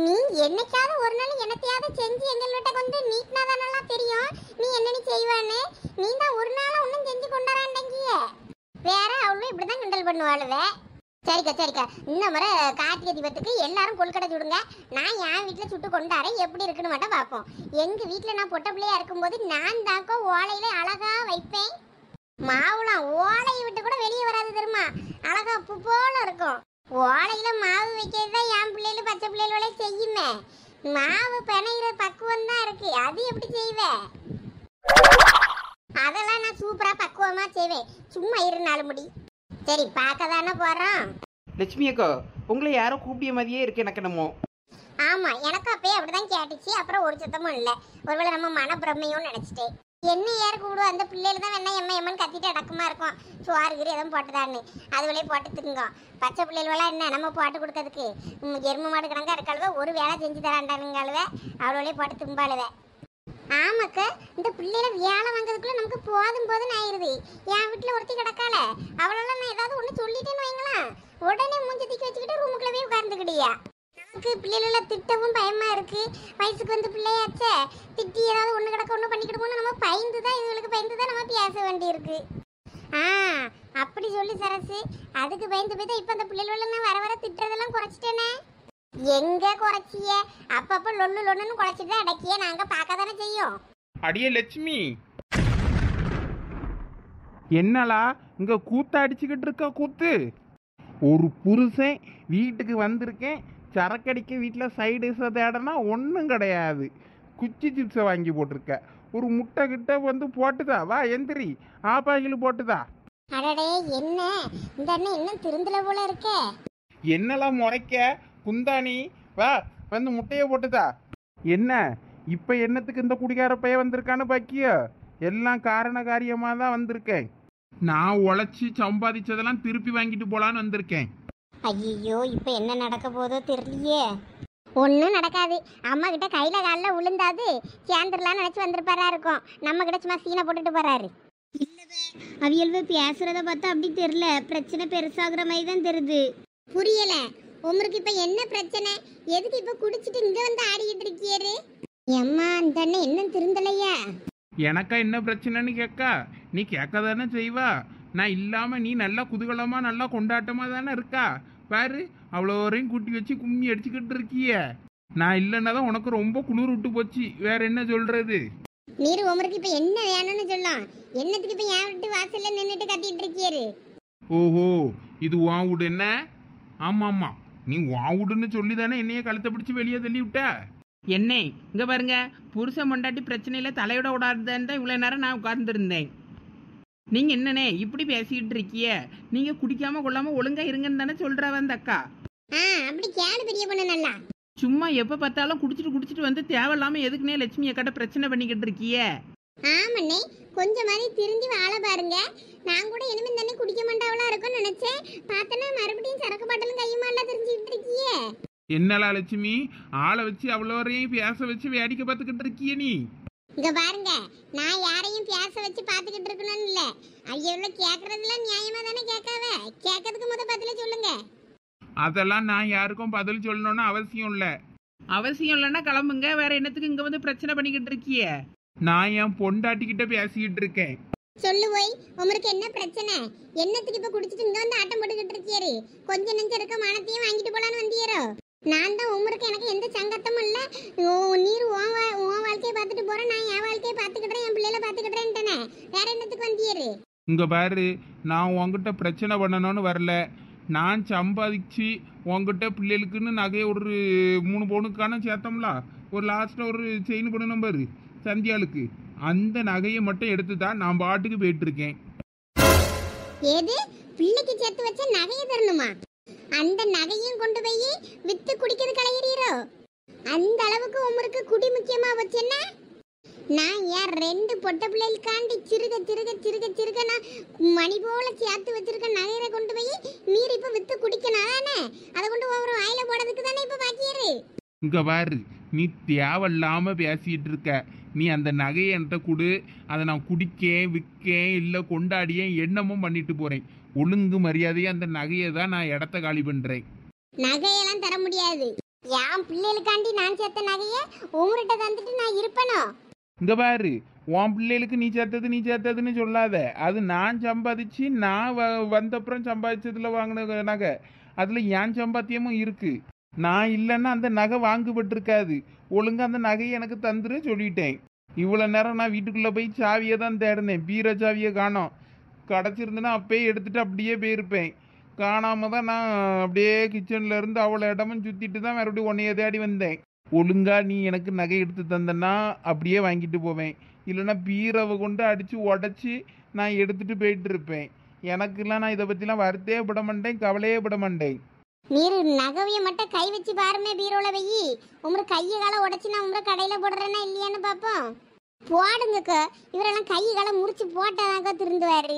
நீ என்னைக்காவது ஒரு நாள் என்னத்தையாவது செஞ்சு எங்கள்கிட்ட கொண்டு நீட்னாதானலாம் தெரியும் நீ என்னன்னு செய்வான்னு. நீ தான் ஒரு நாள் ஒன்றும் செஞ்சு கொண்டாடாண்டங்கிய. வேற அவளும் இப்படிதான் கிண்டல் பண்ணுவாளுவே. சரிக்கா சரிக்கா, இந்த முறை கார்த்திகை தீபத்துக்கு எல்லாரும் கொழுக்கடை சுடுங்க. நான் என் வீட்டில் சுட்டு கொண்டாறேன். எப்படி இருக்குன்னு மட்டும் பார்ப்போம். எங்கள் வீட்டில் நான் பொட்ட பிள்ளையா இருக்கும்போது நான் தாக்கோ ஓலையில அழகா வைப்பேன். மாவுலாம் ஓலையை விட்டு கூட வெளியே வராது தெரியுமா? அழகா பூ போல இருக்கும். ஓலையில மாவு வைக்கிறது தான் என் பிள்ளைகள் பச்சை பிள்ளைகளோட செய்யுமே. மாவு பிணைகிற பக்குவம் தான் இருக்கு. அது எப்படி செய்வேன்? அதெல்லாம் நான் சூப்பரா பக்குவமா செய்வேன். சும்மா 4 முடி. சரி, பார்க்க தானே போறோம். லட்சுமி அக்கா, உங்களை யாரோ கூப்பிடிய மாதிரியே இருக்கு எனக்கு என்னமோ. ஆமா, எனக்கு அப்பயே அப்படிதான் கேட்டுச்சு. அப்புறம் ஒரு சத்தமும் இல்லை. ஒருவேளை நம்ம மனப்பிரமையும் நினைச்சிட்டேன். என்ன யார் கூப்பிடுவோம்? அந்த பிள்ளைகள் தான் வேணா எம்மன்னு கத்திட்டு அடக்கமா இருக்கும். சோறு கீரை எதுவும் போட்டுதான்னு அதுவளே போட்டு திங்க. பச்சை பிள்ளைகளெல்லாம் என்ன நம்ம போட்டு கொடுக்கறதுக்கு? எருமை மாடு கணக்கா இருக்காளுவ, ஒரு வேலை செஞ்சு தராண்டானுங்காளுவ, அவளோடய போட்டு தும்பாளுவ. ஆமாக்கா, இந்த பிள்ளைல வேலை வாங்குறதுக்குள்ள நமக்கு போதும் ஆயிருது. என் வீட்டுல ஒருத்தி கிடக்கால, அவளெல்லாம் நான் ஏதாவது ஒண்ணு சொல்லிட்டேன்னு வைங்களேன், உடனே மூஞ்சி தூக்கி வச்சுக்கிட்டு ரூமுக்குள்ள போய் உட்கார்ந்துக்கிட்டியா. நமக்கு பிள்ளைகள திட்டவும் பயமா இருக்கு. வயசுக்கு வந்து பிள்ளையாச்சே, திட்டி ஏதாவது ஒண்ணு கிடக்க ஒண்ணு பண்ணிக்கிட்டு நம்ம பயந்துதான், இதுகளுக்கு பயந்துதான் நம்ம பேச வேண்டி இருக்கு. அப்படி சொல்லி சரசு, அதுக்கு பயந்து போய் தான் இப்ப அந்த பிள்ளைகள நான் வர வர திட்டுறதெல்லாம் குறைச்சிட்டேனே. எங்க குறைச்சிய? அப்பப்ப லொல்லு லொல்லுன்னு குறைச்சிட்டு தான் அடக்கிய நாங்க பார்க்க தானே செய்யும். அடியே லட்சுமி, என்னலா இங்க கூத்த அடிச்சுக்கிட்டு இருக்க கூத்து? ஒரு புருஷன் வீட்டுக்கு வந்திருக்கேன், சரக்கடிக்க வீட்டில் சைடிஸை தேடனா ஒன்றும் கிடையாது. குச்சி சிப்ஸை வாங்கி போட்டிருக்க, ஒரு முட்டை கிட்ட வந்து போட்டுதா? வா எந்திரி, ஆப்பாயில் போட்டுதா? அடடே என்ன இந்த அண்ணன் இன்னும் திருந்தல போல இருக்கே. என்னெல்லாம் முறைக்க குந்தாணி? வா வந்து முட்டையை போட்டுதா? என்ன இப்போ என்னத்துக்கு இந்த குடிகார பைய வந்திருக்கான்னு பாக்கியோ? எல்லாம் காரண காரியமாக தான் வந்திருக்கேன். நான் உழைச்சி சம்பாதிச்சதெல்லாம் திருப்பி வாங்கிட்டு போலான்னு வந்திருக்கேன். ஐயோ இப்ப என்ன நடக்க போதோ தெரியலையே. ஒன்றும் நடக்காது. அம்மா கிட்ட கையில காலில் விழுந்தாது சேர்ந்துடலான்னு நினைச்சு வந்திருப்பாரா இருக்கும். நம்ம கிட்ட சும்மா சீனை போட்டுட்டு போறாரு. அவியல்வே பேசுறத பார்த்தா அப்படி தெரியல, பிரச்சனை பெருசாகிற மாதிரி தான் தெரியுது. புரியல உங்களுக்கு இப்ப என்ன பிரச்சனை? எதுக்கு இப்ப குடிச்சிட்டு இங்க வந்து ஆடிக்கிட்டு இருக்கியாரு? அம்மா அந்த அண்ணன் இன்னும் திருந்தலையா? எனக்கா என்ன பிரச்சனைன்னு கேட்கா? நீ கேட்க தானே செய்வா. நான் இல்லாமல் நீ நல்லா குதூகலமாக நல்லா கொண்டாட்டமாக தானே இருக்கா? பாரு, அவ்வளோ வரையும் கூட்டி வச்சு கும்மி அடிச்சுக்கிட்டு இருக்கிய. நான் இல்லைன்னா தான் உனக்கு ரொம்ப குளிர் விட்டு போச்சு. வேற என்ன சொல்றது? நீரு உமருக்கு இப்ப என்ன வேணும்னு சொல்லலாம். என்னத்துக்கு இப்ப என் வீட்டு வாசல்ல நின்றுட்டு கத்திட்டு இருக்கியாரு? ஓஹோ, இது உன் வீடு என்ன? ஆமாம் ஆமாம், நீ உன் வீடுன்னு சொல்லி தானே என்னைய கழுத்தை பிடிச்சி வெளியே தள்ளி விட்ட. என்ன இங்க பாருங்க, புருஷன் பொண்டாட்டி பிரச்சனையில தலையோட விடாதுன்னு தான் இவ்வளோ நேரம் நான் உட்கார்ந்துருந்தேன். நீங்க என்னண்ணே இப்படி பேசிக்கிட்டு இருக்கிய? நீங்க குடிக்காம கொள்ளாம ஒழுங்கா இருங்கன்னு தானே சொல்றவ அந்த அக்கா. அப்படி கேளு பெரிய பொண்ணு நல்லா. சும்மா எப்ப பார்த்தாலும் குடிச்சிட்டு வந்து தேவையில்லாம எதுக்குன்னே லட்சுமி அக்காட்ட பிரச்சனை பண்ணிக்கிட்டு இருக்கிய? ஆமண்ணே கொஞ்சம் மாதிரி திருந்தி வாழ பாருங்க. நான் கூட இனிமே தானே குடிக்க மாட்டாவளா இருக்கும்னு நினைச்சேன். பார்த்தனா மறுபடியும் சரக்கு பாட்டலும் கையுமா எல்லாம் தெரிஞ்சுக்கிட்டு இருக்கியே. என்னலா லட்சுமி, ஆளை வச்சு அவ்வளோ வரையும் பேச வச்சு வேடிக்கை பார்த்துக்கிட்டு இருக்கிய நீ? இங்க பாருங்க, நான் யாரையும் பேச வச்சு பாத்துக்கிட்டு இருக்கணும்னு இல்ல. ஐயோ கேக்குறதுலாம் நியாயமா தானே கேட்காவ. கேட்கறதுக்கு பதில சொல்லுங்க. அதெல்லாம் நான் யாருக்கும் பதில் சொல்லணும்னு அவசியம் இல்லை. அவசியம் இல்லைன்னா கிளம்புங்க. வேற என்னத்துக்கு இங்க வந்து பிரச்சனை பண்ணிக்கிட்டு இருக்கிய? நான் என் பொண்டாட்டிக்கிட்ட பேசிக்கிட்டு இருக்கேன். சொல்லு போய், உங்களுக்கு என்ன பிரச்சனை? என்னத்துக்கு இப்ப குடிச்சிட்டு இங்க வந்து ஆட்டம் போட்டுக்கிட்டு இருக்கியாரு? கொஞ்ச நெஞ்ச இருக்க மானத்தையும் வாங்கிட்டு போலான்னு வந்தியாரோ? நான் தான் உமருக்கு எனக்கு எந்த சங்கத்தமும் இல்ல. நீர் உன் வாழ்க்கையை பார்த்துட்டு போறேன், நான் என் வாழ்க்கையை பார்த்துக்கிட்டேன், என் பிள்ளைல பார்த்துக்கிட்டேன்ட்டேனே. வேற என்னத்துக்கு வந்தியாரு? இங்க பாரு, நான் உங்ககிட்ட பிரச்சனை பண்ணணும்னு வரல. நான் சம்பாதிச்சு உங்ககிட்ட பிள்ளைகளுக்குன்னு நகையை ஒரு 3 பவுனுக்கான சேர்த்தோம்ல, ஒரு லாஸ்ட்ல ஒரு செயின் பண்ணணும் பாரு சந்தியாளுக்கு, அந்த நகையை மட்டும் எடுத்து தான் நான் பாட்டுக்கு போயிட்டு இருக்கேன். ஏது பிள்ளைக்கு சேர்த்து வச்ச நகையை தரணுமா? அந்த நகையும் கொண்டு போய் வித்து குடிக்கிறது கலையறீரோ? அந்த அளவுக்கு உமருக்கு குடி முக்கியமா வச்சேன்னா நான் ஏன் 2 பொட்ட பிள்ளைகளுக்காண்டி சிறுக நான் மணி போல சேர்த்து வச்சிருக்க நகையை கொண்டு போய் நீர் இப்ப வித்து குடிக்கணும் தானே? அதை கொண்டு ஒவ்வொரு வாயில போடுறதுக்கு தானே இப்ப பாக்கியாரு. இங்க பாரு, நீ தேவையில்லாம பேசிட்டு இருக்க. நீ அந்த நகையை என்கிட்ட கொடு, அதை நான் குடிக்கேன் விற்கேன் இல்லை கொண்டாடியேன் என்னமும் பண்ணிட்டு போறேன். ஒழுங்கு மரியாதையா அந்த நகையை தான் நான் இடத்த காலி பண்றேன். நகையெல்லாம் தர முடியாது. என் பிள்ளைகளுக்காண்டி நான் சேர்த்த நகையை உங்கள்கிட்ட தந்துட்டு நான் இருப்பேனோ? இங்க பாரு, உன் பிள்ளைகளுக்கு நீ சேர்த்ததுன்னு சொல்லாத. அது நான் சம்பாதிச்சு நான் வந்தப்புறம் சம்பாதிச்சதுல வாங்கின நகை. அதுல என் சம்பாத்தியமும் இருக்கு. நான் இல்லைன்னா அந்த நகை வாங்கப்பட்டிருக்காது. ஒழுங்கா அந்த நகையை எனக்கு தந்துரு சொல்லிட்டேன். இவ்வளோ நேரம் நான் வீட்டுக்குள்ளே போய் சாவியை தான் தேடினேன். பீரோ சாவியை காணோம். கிடச்சிருந்துன்னா அப்பயே எடுத்துட்டு அப்படியே போயிருப்பேன். காணாம தான் நான் அப்படியே கிச்சன்ல இருந்து அவ்வளோ இடமும் சுற்றிட்டு தான் மறுபடியும் உன்னைய தேடி வந்தேன். ஒழுங்கா நீ எனக்கு நகை எடுத்து தந்தன்னா அப்படியே வாங்கிட்டு போவேன். இல்லைன்னா பீரோவை கொண்டு அடித்து உடச்சி நான் எடுத்துட்டு போயிட்டு இருப்பேன். எனக்குலாம் நான் இதை பற்றிலாம் வருத்தே பட மாட்டேன், கவலையே பட மாட்டேன். நீர் நகைய மட்டும் கை வச்சு பாருமே பீரோல வெயி. உங்களுக்கு கையை காலை உடச்சி நான் உங்களை கடையில போடுறேன்னா இல்லையான்னு பார்ப்போம். போடுங்கக்கா, இவரெல்லாம் கை காலை முறிச்சு போட்டாதாங்க திருந்துவாரு.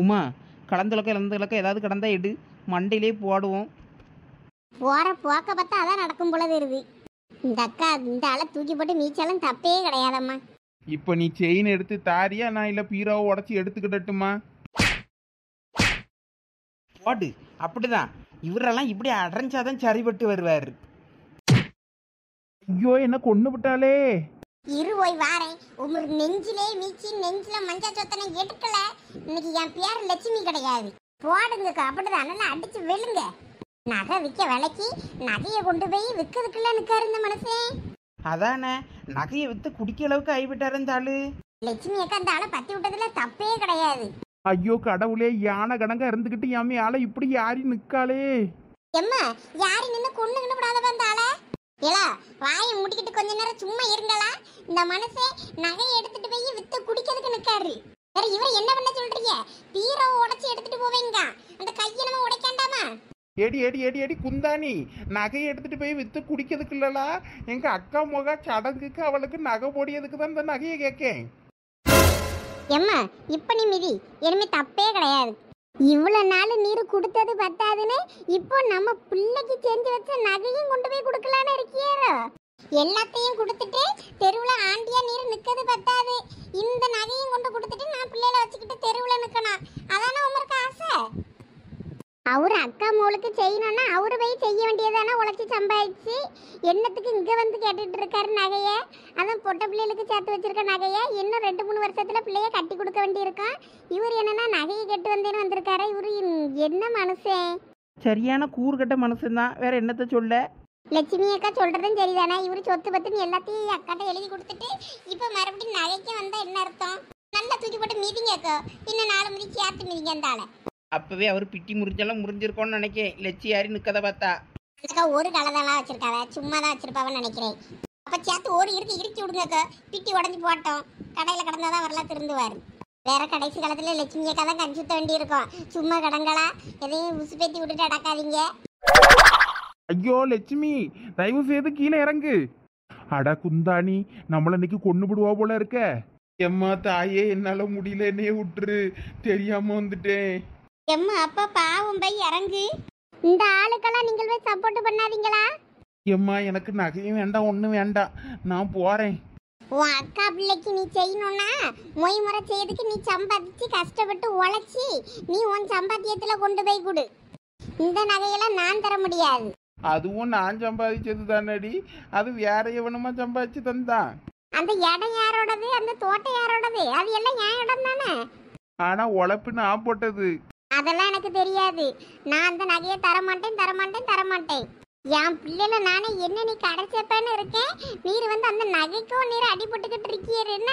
உமா, கலந்துலக்க ஏதாவது கிடந்தா எடு, மண்டையிலே போடுவோம். போற போக்க பார்த்தா அதான் நடக்கும் போல தெரியுது. இந்த அக்கா இந்த ஆளை தூக்கி போட்டு மீச்சாலும் தப்பே கிடையாதம்மா. இப்போ நீ செயின் எடுத்து தாரியா, நான் இல்லை பீரோவை உடச்சி எடுத்துக்கிடட்டுமா? போடு, அப்படிதான். இவரெல்லாம் இப்படி அடைஞ்சாதான் சரிபட்டு வருவார். ஐயோ, என்ன கொண்டு விட்டாலே. இரு போய் வாரேன். உங்களுக்கு நெஞ்சிலே மீச்சி நெஞ்சில மஞ்சள் சொத்தனை எடுக்கல. இன்னைக்கு என் பேர் லட்சுமி கிடையாது. போடுங்கக்கா, அப்படிதான் நல்லா அடிச்சு வெளுங்க. நகை விற்க விலைக்கு நகையை கொண்டு போய் விற்கிறதுக்குள்ள நிற்காரு இந்த மனுஷன். அதானே நகையை விற்று குடிக்க அளவுக்கு ஆகிவிட்டாரு இந்த ஆளு. லட்சுமி அக்கா அந்த ஆளை பத்தி விட்டதுல தப்பே கிடையாது. ஐயோ கடவுளே, யானை கணங்க இருந்துக்கிட்டு என் ஆளை இப்படி யாரி நிற்காளே. எம்மா யாரு நின்று கொண்டு விடாதப்ப அந்த ஆளை. ஏலா வாயை மூடிக்கிட்டு கொஞ்ச நேரம் சும்மா இருங்களா? இந்த மனுஷன் நகையை எடுத்துட்டு போய் வித்து குடிக்கிறதுக்கு நிற்காரு. வேற இவர் என்ன பண்ண சொல்றீங்க? பீரோவை உடைச்சி எடுத்துட்டு போவீங்க, அந்த கையை நம்ம உடைக்காண்டாமா? ஏடி ஏடி ஏடி ஏடி குந்தாணி, நகையை எடுத்துட்டு போய் வித்து குடிக்கிறதுக்கு இல்லலா, எங்க அக்கா முக சடங்குக்கு அவளுக்கு நகை போடியதுக்கு தான் இந்த நகையை கேட்கேன். எம்மா இப்ப நீ மிதி, இனிமே தப்பே கிடையாது. இவ்வளவு நாள் நீர் கொடுத்தது பத்தாதுன்னு இப்போ நம்ம பிள்ளைக்கு செஞ்சு வச்ச நகையும் கொண்டு போய் கொடுக்கலான்னு இருக்கியாரோ? எல்லாத்தையும் கொடுத்துட்டு தெருவுல ஆண்டியா நீர் நிக்கிறது பத்தாது, இந்த நகையும் கொண்டு கொடுத்துட்டு நான் பிள்ளைகளை வச்சுக்கிட்டு தெருவுல நிக்கணும். அதானே உங்களுக்கு ஆசை? அவரு அக்கா மோளுக்கு செய்யணும்னா அவரு போய் செய்ய வேண்டியதானே, உழைச்சி சம்பாதிச்சு. என்னத்துக்கு இங்க வந்து கேட்டுட்டு இருக்காரு நகைய? அதான் பொட்ட பிள்ளைகளுக்கு சேர்த்து வச்சிருக்க நகைய இன்னும் 2-3 வருஷத்துல பிள்ளைய கட்டி கொடுக்க வேண்டியிருக்கான். இவர் என்னன்னா நகையை கெட்டு வந்தேன்னு வந்திருக்காரு. இவரு என்ன மனுஷன்? சரியான கூறுகட்ட மனுஷன்தான், வேற என்னத்த சொல்ல. லட்சுமி அக்கா சொல்றதும் சரிதானே. இவரு சொத்து பத்துன்னு எல்லாத்தையும் அக்காட்ட எழுதி கொடுத்துட்டு இப்ப மறுபடியும் நகைக்கு வந்தா என்ன அர்த்தம்? நல்லா தூக்கி போட்டு மீதிங்க அக்கா, இன்னும் 4 மணி சேர்த்து மீதிங்க அந்த ஆளை. அப்பவே அவர் பிட்டி முறிஞ்சாலும் முறிஞ்சிருக்கோன்னு நினைக்கேன். லட்சி யாரி நிற்கதை பார்த்தா. அக்கா ஒரு கலதான் வச்சிருக்காவ, சும்மா தான் வச்சிருப்பாவன்னு நினைக்கிறேன். அப்ப சேர்த்து ஒரு இறுக்கி விடுங்க அக்கா, பிட்டி உடஞ்சி போட்டோம். கடையில கடந்தாதான் வரலாம் திருந்துவாரு. வேற கடைசி காலத்துல லட்சுமி அக்கா தான் கஞ்சுத்த வேண்டி இருக்கும். சும்மா கடங்களா எதையும் உசுப்பேத்தி விட்டுட்டு அடக்காதீங்க. ஐயோ லட்சுமி, தயவு செய்து கீழே இறங்கு. அட குந்தாணி, நம்மள இன்னைக்கு கொண்டு விடுவா போல இருக்க. எம்மா தாயே, என்னால முடியல, என்னைய விட்டுரு, தெரியாம வந்துட்டேன். எம்மா அப்பா பாவம் போய் இறங்கு. இந்த ஆளுக்கெல்லாம் நீங்கள் போய் சப்போர்ட் பண்ணாதீங்களா? எம்மா எனக்கு நகையும் வேண்டாம், ஒன்றும் வேண்டாம், நான் போறேன். உன் அக்கா பிள்ளைக்கு நீ செய்யணும்னா மொய் முறை செய்யறதுக்கு நீ சம்பாதிச்சு கஷ்டப்பட்டு உழைச்சி நீ உன் சம்பாத்தியத்துல கொண்டு போய் கொடு. இந்த நகையெல்லாம் நான் தர முடியாது. அதுவும் நான் சம்பாதிச்சது தானடி, அது வேற எவனுமா சம்பாதிச்சு தந்தான். அந்த இடம் யாரோடது, அந்த தோட்டம் யாரோடது, அது எல்லாம் என் இடம் தானே. ஆனா உழைப்பு நான் போட்டது. அதெல்லாம் எனக்கு தெரியாது. நான் அந்த நகையை தரமாட்டேன். என் பிள்ளைல நானே என்ன நீ கடைச்சப்பன்னு இருக்கேன். நீர் வந்து அந்த நகைக்கும் நீர் அடிபட்டுக்கிட்டு இருக்கீர். என்ன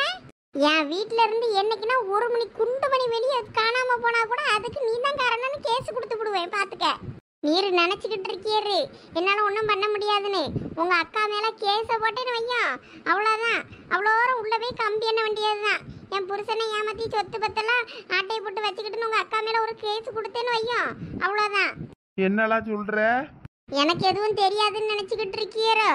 என் வீட்டுல இருந்து என்னைக்குன்னா 1 மணி குண்டு மணி வெளியே காணாம போனா கூட அதுக்கு நீ தான் காரணம்னு கேஸ் கொடுத்து விடுவேன். பாத்துக்க, நீர் நினைச்சுக்கிட்டு இருக்கீரு என்னால ஒன்றும் பண்ண முடியாதுன்னு. உங்க அக்கா மேல கேஸ போட்டேன்னு வையும், அவ்வளோதான். அவ்வளோரம் உள்ள போய் கம்பி என்ன வேண்டியதுதான். என் புருஷனை ஏமாத்தி சொத்து பத்தெல்லாம் ஆட்டையை போட்டு வச்சுக்கிட்டு உங்க அக்கா மேல ஒரு கேஸ் கொடுத்தேன்னு வையும், அவ்வளோதான். என்னெல்லாம் சொல்ற? எனக்கு எதுவும் தெரியாதுன்னு நினைச்சுக்கிட்டு இருக்கீரோ?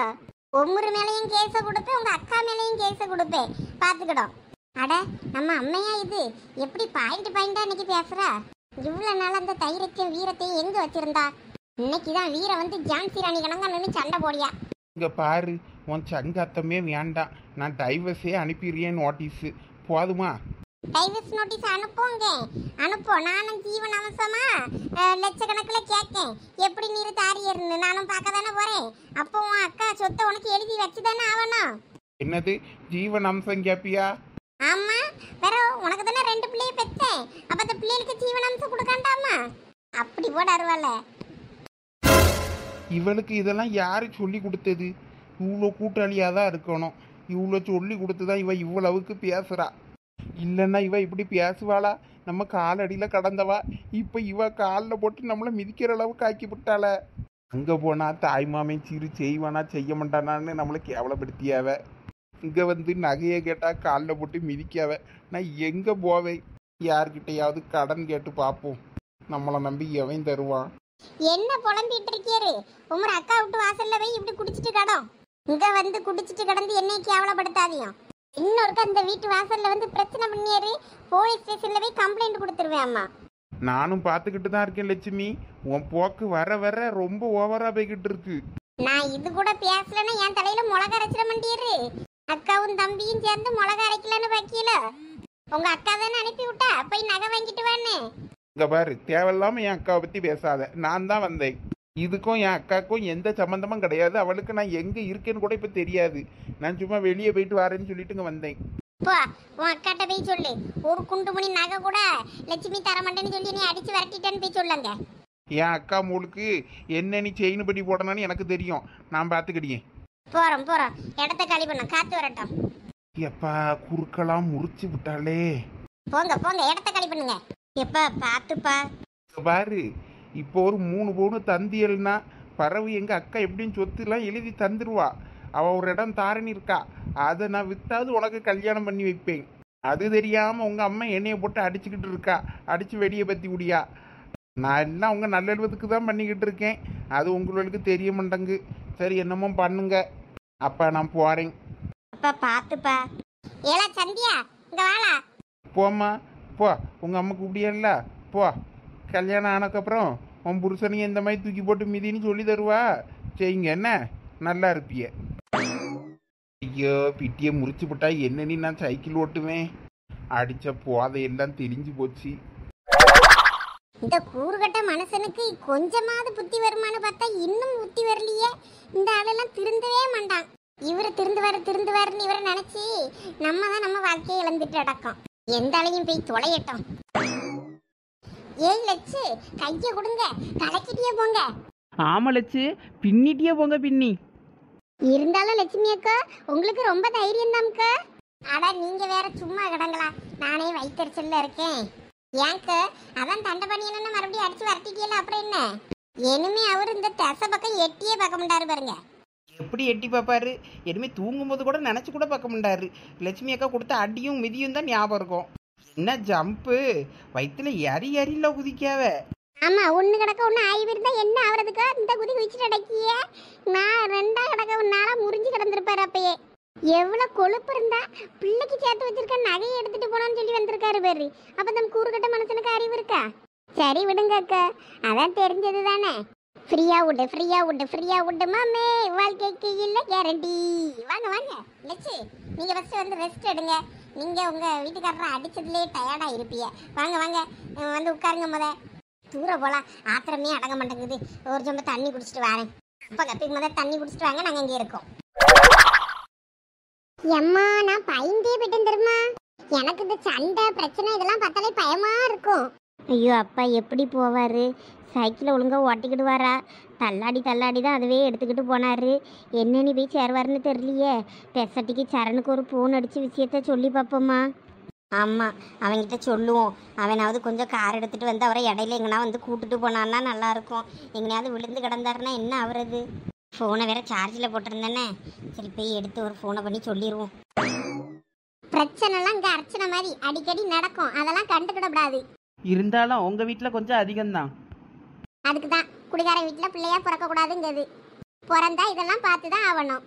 ஒவ்வொரு மேலையும் கேஸ கொடுப்பேன், உங்க அக்கா மேலையும் கேஸ கொடுப்பேன், பாத்துக்கிடும். அட நம்ம அம்மையா இது எப்படி பாயிண்டா இன்னைக்கு பேசுறா? இவ்வளவு நாள் அந்த தைரியத்தையும் வீரத்தையும் எங்க வச்சிருந்தா? இன்னைக்குதான் வீர வந்து ஜான்சி ராணி கணங்க நின்று சண்டை போடியா. இங்க பாரு, உன் சங்கத்தமே வேண்டாம், நான் டைவர்ஸே அனுப்பிடுறேன் நோட்டீஸ், போதுமா? டைவர்ஸ் நோட்டீஸ் அனுப்போம். நானும் ஜீவன் அம்சமா லட்சக்கணக்கில் கேட்கேன். எப்படி நீர் தாரியர்னு நானும் பார்க்க தானே போறேன். அப்போ உன் அக்கா சொத்தை உனக்கு எழுதி வச்சுதானே ஆகணும். என்னது ஜீவன் அம்சம் கேப்பியா? ஆமா, வேற உனக்கு தானே 2 பிள்ளைய பெற்றேன். அப்ப அந்த பிள்ளைகளுக்கு ஜீவன் அம்சம் கொடுக்காண்டாமா? அப்படி போட அருவால. இவளுக்கு இதெல்லாம் யாரு சொல்லி கொடுத்தது? இவ்வளோ கூட்டாளியாக தான் இருக்கணும். இவ்வளோ சொல்லி கொடுத்துதான் இவ இவ்வளவுக்கு பேசுறா. இல்லைன்னா இவ இப்படி பேசுவாளா? நம்ம காலடியில் கடந்தவா, இப்போ இவ காலில் போட்டு நம்மளை மிதிக்கிற அளவுக்கு ஆக்கி விட்டாள. அங்கே போனால் தாய்மாமன் சிறு செய்வானா செய்ய மாட்டானான்னு நம்மளை கேவலப்படுத்தியாவ. இங்கே வந்து நகையை கேட்டால் காலில் போட்டு மிதிக்காவ. நான் எங்கே போவேன்? யார்கிட்டையாவது கடன் கேட்டு பார்ப்போம், நம்மளை நம்பி எவன் தருவான்? என்ன புலம்பிட்டு இருக்கீரு? உமர் அக்கா விட்டு வாசல்ல போய் இப்படி குடிச்சிட்டு கடம், இங்க வந்து குடிச்சிட்டு கடந்து என்னை கேவலப்படுத்தாதியும். இன்னொருக்க அந்த வீட்டு வாசல்ல வந்து பிரச்சனை பண்ணியாரு, போலீஸ் ஸ்டேஷன்ல போய் கம்ப்ளைண்ட் கொடுத்துருவேன். அம்மா நானும் பார்த்துக்கிட்டு தான் இருக்கேன் லட்சுமி. உன் போக்கு வர வர ரொம்ப ஓவரா போய்கிட்டு இருக்கு. நான் இது கூட பேசலன்னா என் தலையில மிளகா அரைச்சிட மாட்டீரு. அக்காவும் தம்பியும் சேர்ந்து மிளகா அரைக்கலன்னு பாக்கியல. உங்க அக்கா தானே அனுப்பி விட்டா, போய் நகை வாங்கிட்டு வான்னு. இங்க பாரு, தேவையில்லாம என் அக்காவை பத்தி பேசாத. நான் தான் வந்தேன். இதுக்கும் என் அக்காவுக்கும் எந்த சம்பந்தமும் கிடையாது. அவளுக்கு நான் எங்க இருக்கேன்னு கூட இப்ப தெரியாது. நான் சும்மா வெளியே போயிட்டு வரேன்னு சொல்லிட்டு இங்க வந்தேன். போ, உன் அக்காட்ட போய் சொல்லு, ஒரு குண்டு மணி நகை கூட லட்சுமி தர மாட்டேன்னு சொல்லி நீ அடிச்சு விரட்டிட்டேன்னு போய் சொல்லுங்க. என் அக்கா மூளுக்கு என்ன நீ செயின் பட்டி போடணும்னு எனக்கு தெரியும், நான் பார்த்துக்கிடியேன். போறோம் இடத்த காலி பண்ணோம், காத்து வரட்டும். எப்பா குறுக்கெல்லாம் முறிச்சு விட்டாளே. போங்க இடத்த காலி பண்ணுங்க. எப்பா பாத்துப்பா. பாரு, இப்போ ஒரு 3 பவுன் தந்தியல்னா பறவை எங்கள் அக்கா எப்படின்னு சொத்துலாம் எழுதி தந்துடுவா. அவள் ஒரு இடம் தாரணி இருக்கா, அதை நான் விற்றாது உனக்கு கல்யாணம் பண்ணி வைப்பேன். அது தெரியாமல் உங்கள் அம்மா எண்ணெயை போட்டு அடிச்சுக்கிட்டு இருக்கா, அடித்து வெடியை பற்றி விடியா. நான் எல்லாம் உங்கள் நல்லெழுவதுக்கு தான் பண்ணிக்கிட்டு இருக்கேன், அது உங்களுக்கு தெரிய மாட்டேங்கு. சரி என்னமோ பண்ணுங்க, அப்பா நான் போகிறேன். அப்பா பாத்துப்பா. ஏலா சந்தியா இங்க வாடா. போம்மா போ, உங்கள் அம்மா கூப்பிடியல்ல, போ. கல்யாணம் ஆனதுக்கப்புறம் உன் புருஷனையும் இந்த மாதிரி தூக்கி போட்டு மிதின்னு சொல்லி தருவா, செய்யுங்க என்ன, நல்லா இருப்பிய. ஐயோ பிட்டியை முறிச்சு போட்டா என்ன நீ நான் சைக்கிள் ஓட்டுவேன். அடித்த போதையெல்லாம் தெளிஞ்சு போச்சு. இந்த கூறுகட்ட மனுஷனுக்கு கொஞ்சமாவது புத்தி வருமானு பார்த்தா இன்னும் புத்தி வரலையே. இந்த ஆளெல்லாம் திருந்தவே மாட்டான். இவரு திருந்துவாருன்னு இவரை நினைச்சு நம்ம தான் நம்ம வாழ்க்கையை இழந்துட்டு அடக்கம். எந்த ஆளையும் போய் தொலையட்டும். ஏய் லட்சு, கைய கொடுங்க, கலக்கிட்டியே போங்க. ஆமா லட்சு, பின்னிட்டியே போங்க பின்னி. இருந்தாலும் லட்சுமி அக்கா உங்களுக்கு ரொம்ப தைரியம் தான்க்கா. அட நீங்க வேற சும்மா கிடங்களா, நானே வயிற்றுச்சல்ல இருக்கேன். ஏங்க அதான் தண்டை பண்ணியன்னு மறுபடியும் அடிச்சு வரட்டிட்டியல, அப்புறம் என்ன? இனிமே அவர் இந்த தசை பக்கம் எட்டியே பார்க்க மாட்டாரு பாருங்க. எப்படி எட்டி பார்ப்பாரு? இனிமே தூங்கும்போது கூட நினச்சி கூட பார்க்க மாட்டாரு. லட்சுமி அக்கா கொடுத்த அடியும் மிதியும் தான் ஞாபகம் இருக்கும். என்ன ஜம்பு, வயிற்றுல எரியில குதிக்காவ. ஆமா, ஒண்ணு கிடக்க ஒண்ணு ஆய்வு இருந்தா என்ன ஆவறதுக்கா? இந்த குதி குதிச்சுட்டு அடக்கிய நான் 2 கிடக்க நாளா முறிஞ்சு கிடந்திருப்பாரு. அப்பயே எவ்வளவு கொழுப்பு இருந்தா பிள்ளைக்கு சேர்த்து வச்சிருக்க நகையை எடுத்துட்டு போனான்னு சொல்லி வந்திருக்காரு பேரு. அப்ப நம்ம கூறுகட்ட மனுஷனுக்கு அறிவு இருக்கா? சரி விடுங்க அக்கா, அதான் தெரிஞ்சது தானே. ஃப்ரீயா விட்டு மாமே, வாழ்க்கைக்கு இல்ல கேரண்டி. வாங்க லட்சு, நீங்க ஃபர்ஸ்ட் வந்து ரெஸ்ட் எடுங்க. நீங்க உங்க வீட்டுக்காரரை அடிச்சதுலேயே டயர்டா இருப்பீங்க. வாங்க வந்து உட்காருங்க. தூரம் போலாம், ஆத்திரமே அடங்க மாட்டேங்குது. ஒரு சொம்ப தண்ணி குடிச்சிட்டு வரேன். அப்போ கப்பிக்கு முதல்ல தண்ணி குடிச்சிட்டு வாங்க, நாங்கள் இங்கே இருக்கோம். எம்மா நான் பயந்தே போயிட்டேன் தெரியுமா. எனக்கு இந்த சண்டை பிரச்சனை இதெல்லாம் பார்த்தாலே பயமா இருக்கும். ஐயோ அப்பா எப்படி போவாரு? சைக்கிளை ஒழுங்காக ஓட்டிக்கிடுவாரா? தள்ளாடி தான் அதுவே எடுத்துக்கிட்டு போனாரு. என்னன்னு போய் சேருவாருன்னு தெரியலையே. பெசட்டிக்கு சரணுக்கு ஒரு ஃபோன் அடித்து விஷயத்த சொல்லி பார்ப்போம்மா. ஆமாம், அவன்கிட்ட சொல்லுவோம். அவனாவது கொஞ்சம் கார் எடுத்துகிட்டு வந்து அவரை இடையில எங்கன்னா வந்து கூப்பிட்டுட்டு போனான்னா நல்லாயிருக்கும். எங்கேயாவது விழுந்து கிடந்தாருன்னா என்ன ஆகுறது? ஃபோனை வேற சார்ஜில் போட்டிருந்தேனே. சரி போய் எடுத்து ஒரு ஃபோனை பண்ணி சொல்லிடுவோம். பிரச்சனைலாம் இங்கே அர்ச்சனை மாதிரி அடிக்கடி நடக்கும், அதெல்லாம் கண்டுக்கிடக்கூடாது. இருந்தாலும் உங்கள் வீட்டில் கொஞ்சம் அதிகம்தான். அதுக்கு தான் குடிகார வீட்டில் பிள்ளையா பிறக்கக்கூடாதுங்கிறது. பிறந்தா இதெல்லாம் பார்த்து தான் ஆகணும்.